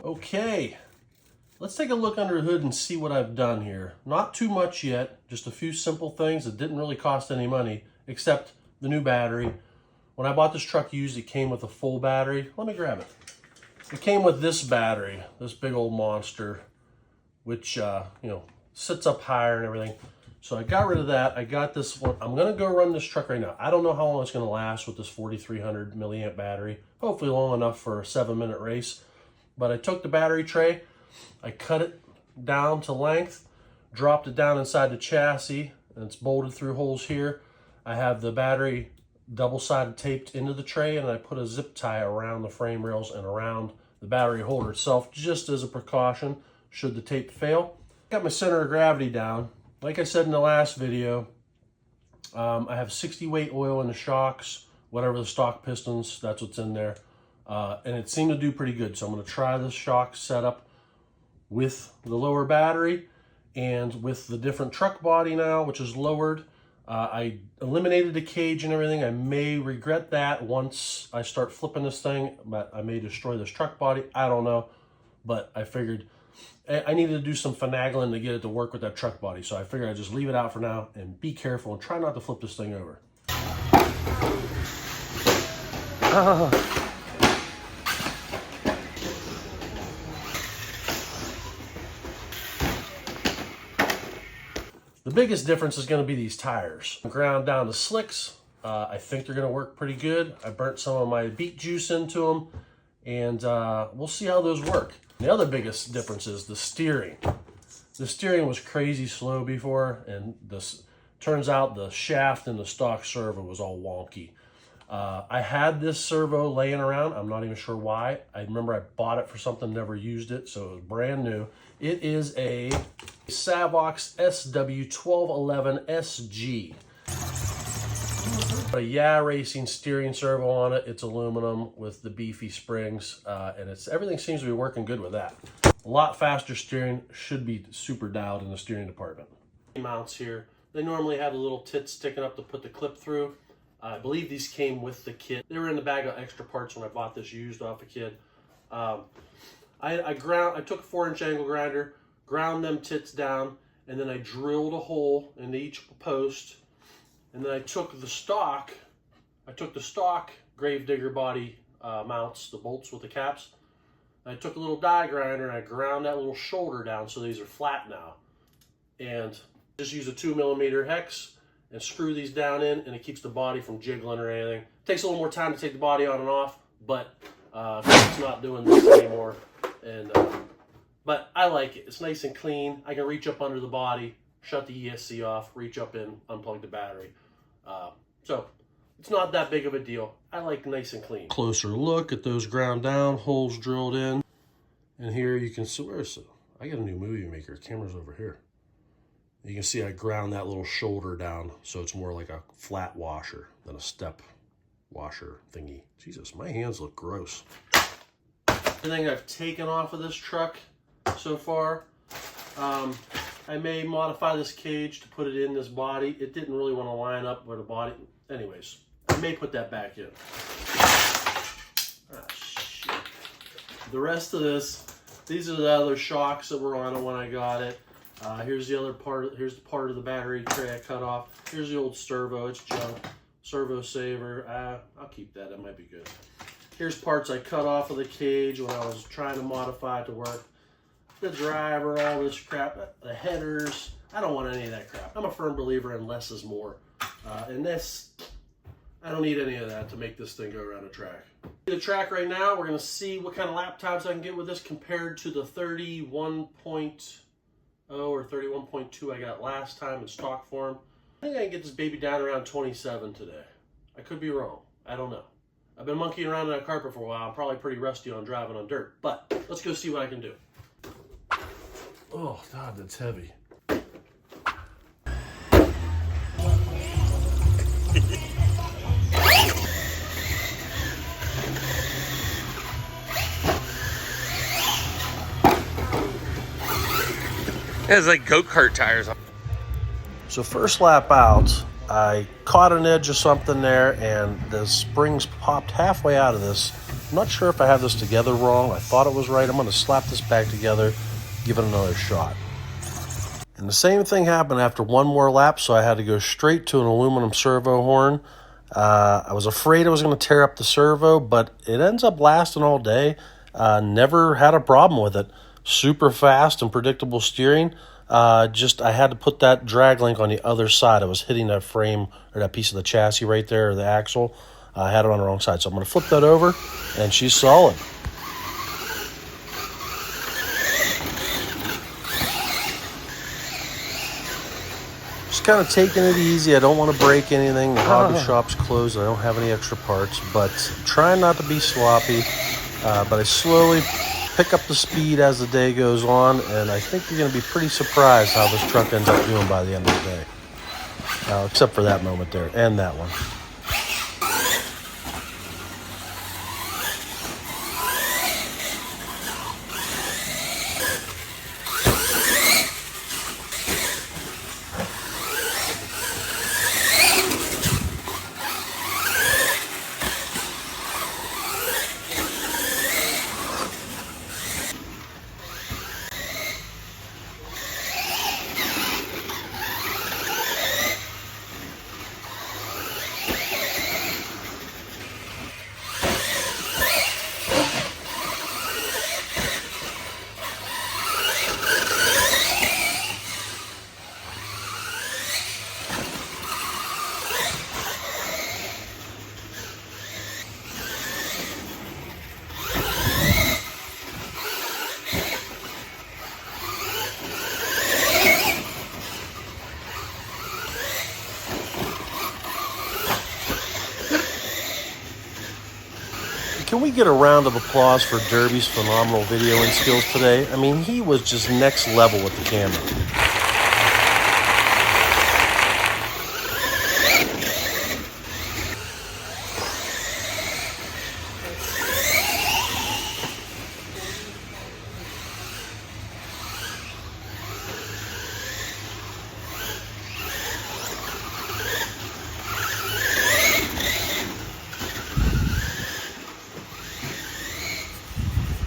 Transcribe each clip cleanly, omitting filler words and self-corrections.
Okay, let's take a look under the hood and see what I've done here. Not too much yet, just a few simple things that didn't really cost any money, except the new battery. When I bought this truck used, it came with a full battery. Let me grab it. It came with this battery, this big old monster, which, you know, sits up higher and everything. So I got rid of that. I got this one. I'm going to go run this truck right now. I don't know how long it's going to last with this 4,300 milliamp battery. Hopefully long enough for a 7-minute race. But I took the battery tray, I cut it down to length, dropped it down inside the chassis, and it's bolted through holes here. I have the battery double-sided taped into the tray, and I put a zip tie around the frame rails and around the battery holder itself, just as a precaution should the tape fail. Got my center of gravity down. Like I said in the last video, I have 60 weight oil in the shocks, whatever the stock pistons, that's what's in there. And it seemed to do pretty good. So I'm going to try this shock setup with the lower battery and with the different truck body now, which is lowered. I eliminated the cage and everything. I may regret that once I start flipping this thing, but I may destroy this truck body. I don't know, but I figured I needed to do some finagling to get it to work with that truck body. So I figured I'd just leave it out for now and be careful and try not to flip this thing over. The biggest difference is going to be these tires. Ground down the slicks. I think they're going to work pretty good. I burnt some of my beet juice into them, and we'll see how those work. The other biggest difference is the steering. The steering was crazy slow before, and this turns out the shaft in the stock servo was all wonky. I had this servo laying around. I'm not even sure why. I remember I bought it for something, never used it, so it was brand new. It is a Savox SW1211SG. A Yeah Racing steering servo on it. It's aluminum with the beefy springs, and everything seems to be working good with that. A lot faster steering, should be super dialed in the steering department. Mounts here. They normally have a little tit sticking up to put the clip through. I believe these came with the kit. They were in the bag of extra parts when I bought this used off a kid. I took a 4-inch angle grinder, ground them tits down, and then I drilled a hole in each post. And then I took the stock Gravedigger body mounts, the bolts with the caps. I took a little die grinder and I ground that little shoulder down so these are flat now. And just use a 2mm hex and screw these down in, and it keeps the body from jiggling or anything. It takes a little more time to take the body on and off, but it's not doing this anymore. And but I like it. It's nice and clean. I can reach up under the body, shut the ESC off, reach up in, unplug the battery. So it's not that big of a deal. I like nice and clean. Closer look at those ground down, holes drilled in. And here you can see, where is it? I got a new movie maker. Camera's over here. You can see I ground that little shoulder down so it's more like a flat washer than a step washer thingy. Jesus, my hands look gross. Everything I've taken off of this truck so far, I may modify this cage to put it in this body. It didn't really want to line up with the body. Anyways, I may put that back in. Ah, shit. The rest of this, these are the other shocks that were on it when I got it. Here's the other part. Here's the part of the battery tray I cut off. Here's the old servo. It's junk. Servo saver. I'll keep that. That might be good. Here's parts I cut off of the cage when I was trying to modify it to work. The driver, all this crap, the headers. I don't want any of that crap. I'm a firm believer in less is more. And this, I don't need any of that to make this thing go around the track. The track right now, we're going to see what kind of lap times I can get with this compared to the 31.0 or 31.2 I got last time in stock form. I think I can get this baby down around 27 today. I could be wrong. I don't know. I've been monkeying around in that carpet for a while. I'm probably pretty rusty on driving on dirt, but let's go see what I can do. Oh, God, that's heavy. It's like go-kart tires. So first lap out, I caught an edge of something there, and the springs popped halfway out of this. I'm not sure if I have this together wrong. I thought it was right. I'm going to slap this back together, give it another shot. And the same thing happened after one more lap, so I had to go straight to an aluminum servo horn. I was afraid I was going to tear up the servo, but it ends up lasting all day. Never had a problem with it. Super fast and predictable steering. I had to put that drag link on the other side. I was hitting that frame or that piece of the chassis right there, or the axle. I had it on the wrong side, so I'm going to flip that over, and she's solid. Just kind of taking it easy. I don't want to break anything. The hobby shop's closed. I don't have any extra parts, but trying not to be sloppy. But I slowly pick up the speed as the day goes on, and I think you're going to be pretty surprised how this truck ends up doing by the end of the day. Except for that moment there, and that one. Can we get a round of applause for Derby's phenomenal videoing skills today? I mean, he was just next level with the camera.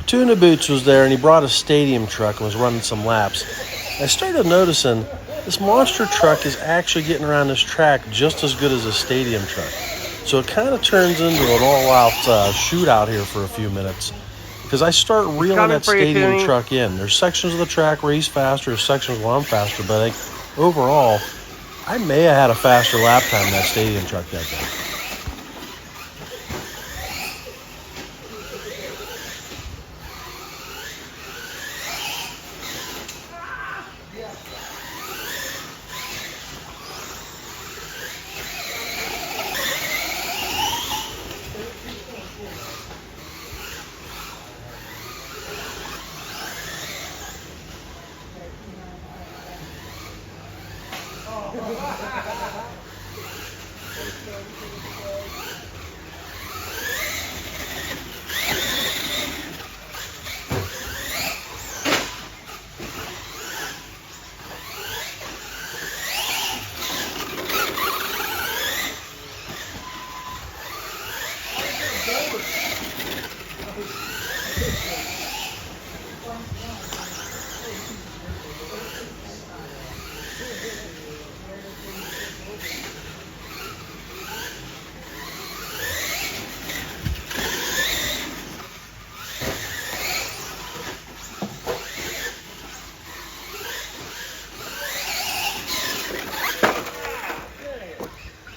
Tuna Boots was there, and he brought a stadium truck and was running some laps. I started noticing this monster truck is actually getting around this track just as good as a stadium truck. So it kind of turns into an all-out shootout here for a few minutes, because I start reeling that stadium truck in. There's sections of the track where he's faster, there's sections where I'm faster, but I think overall, I may have had a faster lap time than that stadium truck that day.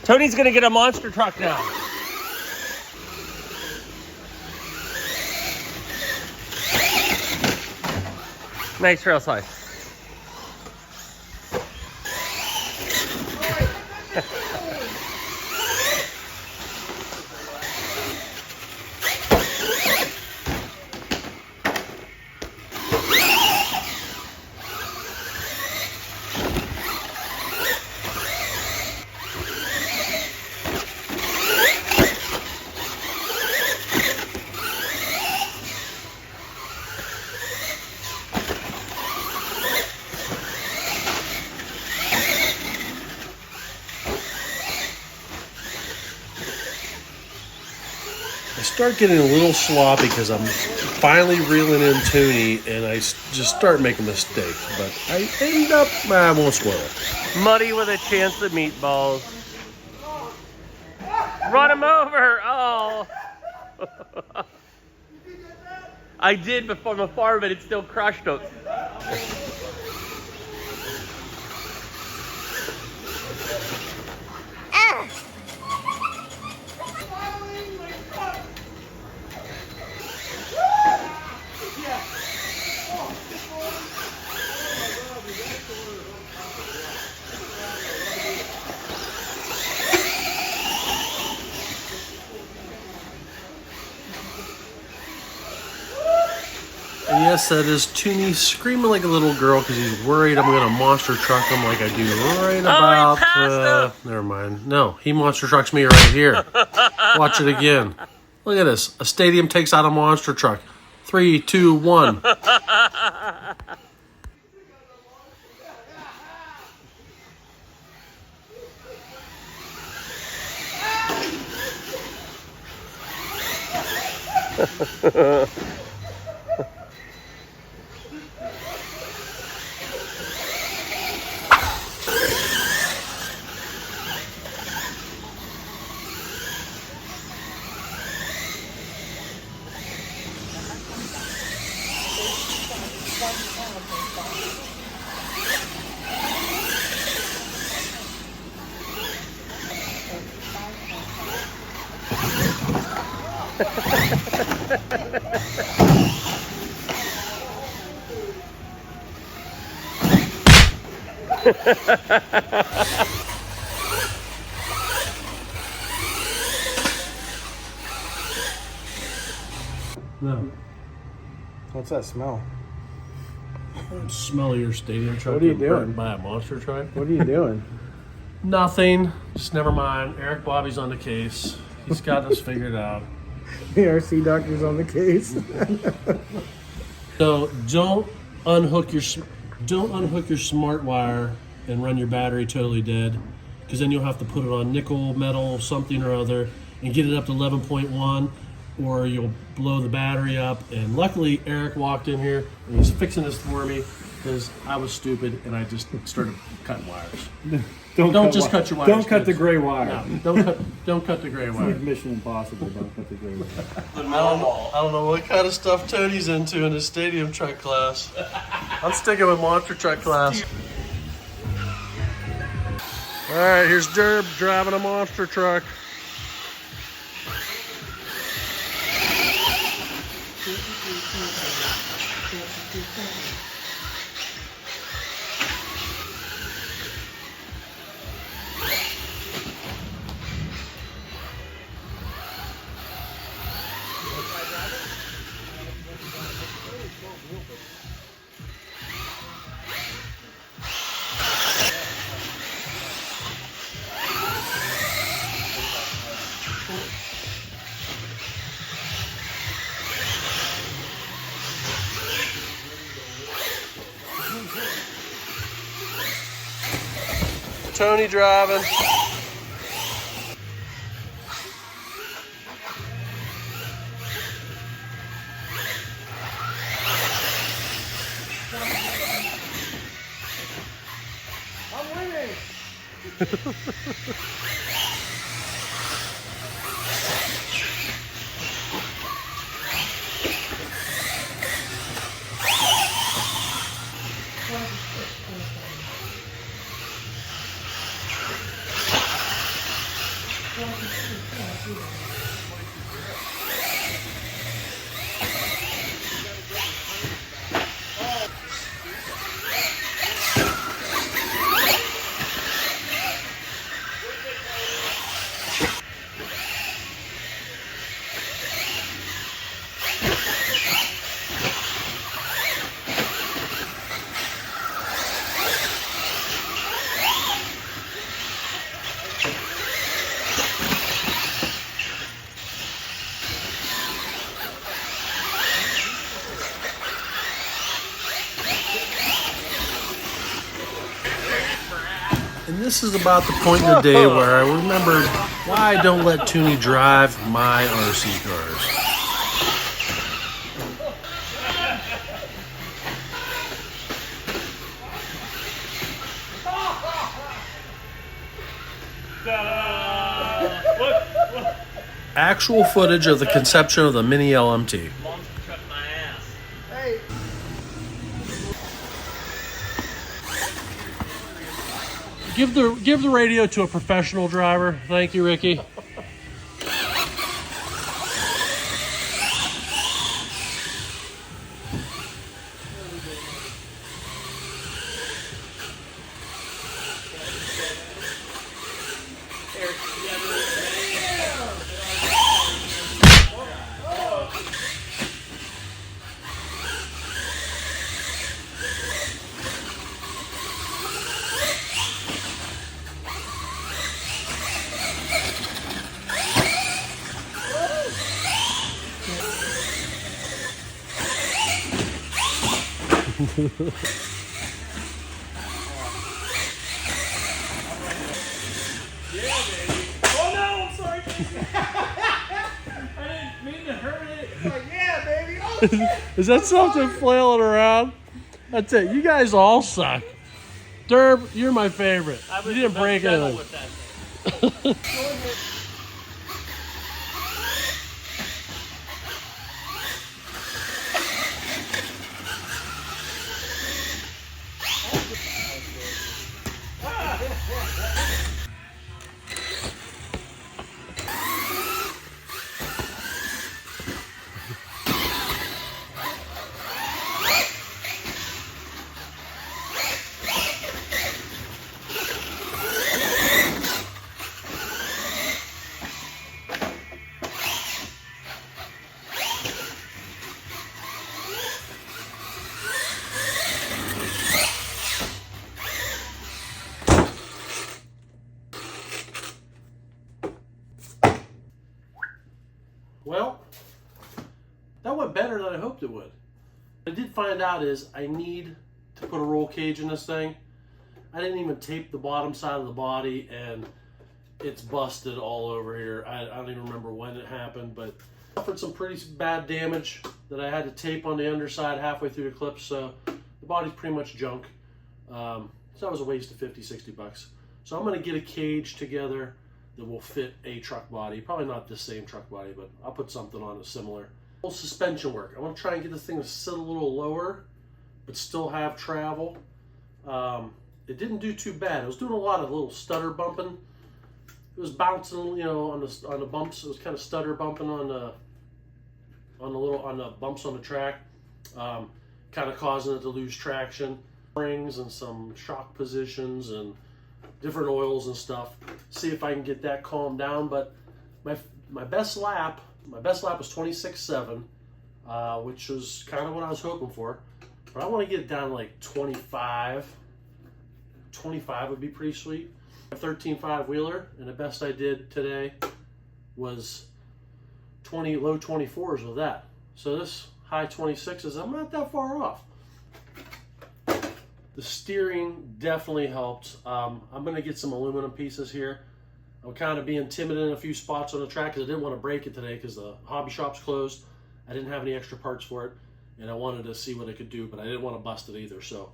Tony's gonna get a monster truck now. Nice trail side. start getting a little sloppy because I'm finally reeling in Toonie and I just start making mistakes. But I end up, I won't spoil it. Muddy with a chance of meatballs. Run him over! Oh! I did, but from afar, but it still crushed him. And yes, that is Toonie screaming like a little girl because he's worried I'm going to monster truck him like I do right about... never mind. No, he monster trucks me right here. Watch it again. Look at this. A stadium takes out a monster truck. 3, 2, 1. No. What's that smell? Smell your stadium truck. What are you getting burned doing? by a monster truck? What are you doing? Nothing. Just never mind. Eric Bobby's on the case. He's got us figured out. The RC doctor's on the case. So don't unhook your smart wire and run your battery totally dead, because then you'll have to put it on nickel, metal, something or other, and get it up to 11.1, or you'll blow the battery up. And luckily Eric walked in here and he's fixing this for me because I was stupid and I just started cutting wires. Don't just cut your wires. Don't cut kids. the gray wire. No, don't cut the gray wire. Mission Impossible. Don't cut the gray wire. I don't know what kind of stuff Tony's into in his stadium truck class. I'm sticking with monster truck class. All right, here's Derb driving a monster truck. Tony driving. I'm winning. And this is about the point in the day where I remembered Why don't let Toonie drive my RC cars? Actual footage of the conception of the mini LMT. Monstertruck my ass. Hey. Give the radio to a professional driver. Thank you, Ricky. Oh no, I'm sorry. I didn't mean to hurt it. Like, yeah, baby. Oh, shit. Is that something flailing around? That's it. You guys all suck. Derb, you're my favorite. You didn't break anything. With that thing. Well, that went better than I hoped it would. What I did find out is I need to put a roll cage in this thing. I didn't even tape the bottom side of the body, and it's busted all over here. I don't even remember when it happened, but I suffered some pretty bad damage that I had to tape on the underside halfway through the clip, so the body's pretty much junk. So that was a waste of 50, 60 bucks. So I'm going to get a cage together that will fit a truck body. Probably not the same truck body, but I'll put something on it similar. Little suspension work. I want to try and get this thing to sit a little lower, but still have travel. It didn't do too bad. It was doing a lot of little stutter bumping. It was bouncing, you know, on the bumps. It was kind of stutter bumping on the bumps on the track, kind of causing it to lose traction. Springs and some shock positions and different oils and stuff. See if I can get that calmed down. But my best lap was 26.7, which was kind of what I was hoping for. But I want to get it down to like 25. 25 would be pretty sweet. A 13.5 wheeler, and the best I did today was low 24s with that. So this high 26s, I'm not that far off. The steering definitely helped. I'm going to get some aluminum pieces here. I'm kind of being timid in a few spots on the track because I didn't want to break it today because the hobby shop's closed. I didn't have any extra parts for it, and I wanted to see what it could do, but I didn't want to bust it either. So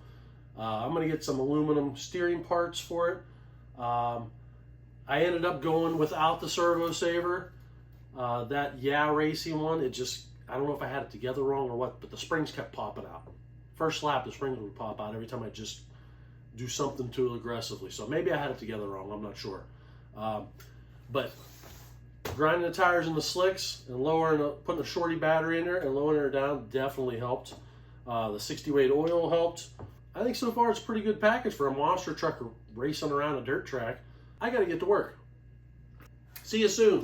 I'm going to get some aluminum steering parts for it. I ended up going without the servo saver. That racing one, I don't know if I had it together wrong or what, but the springs kept popping out. First lap, the springs would pop out every time I just do something too aggressively. So maybe I had it together wrong, I'm not sure. But grinding the tires in the slicks and putting a shorty battery in there and lowering her down definitely helped. The 60 weight oil helped. I think so far it's a pretty good package for a monster truck racing around a dirt track. I got to get to work. See you soon.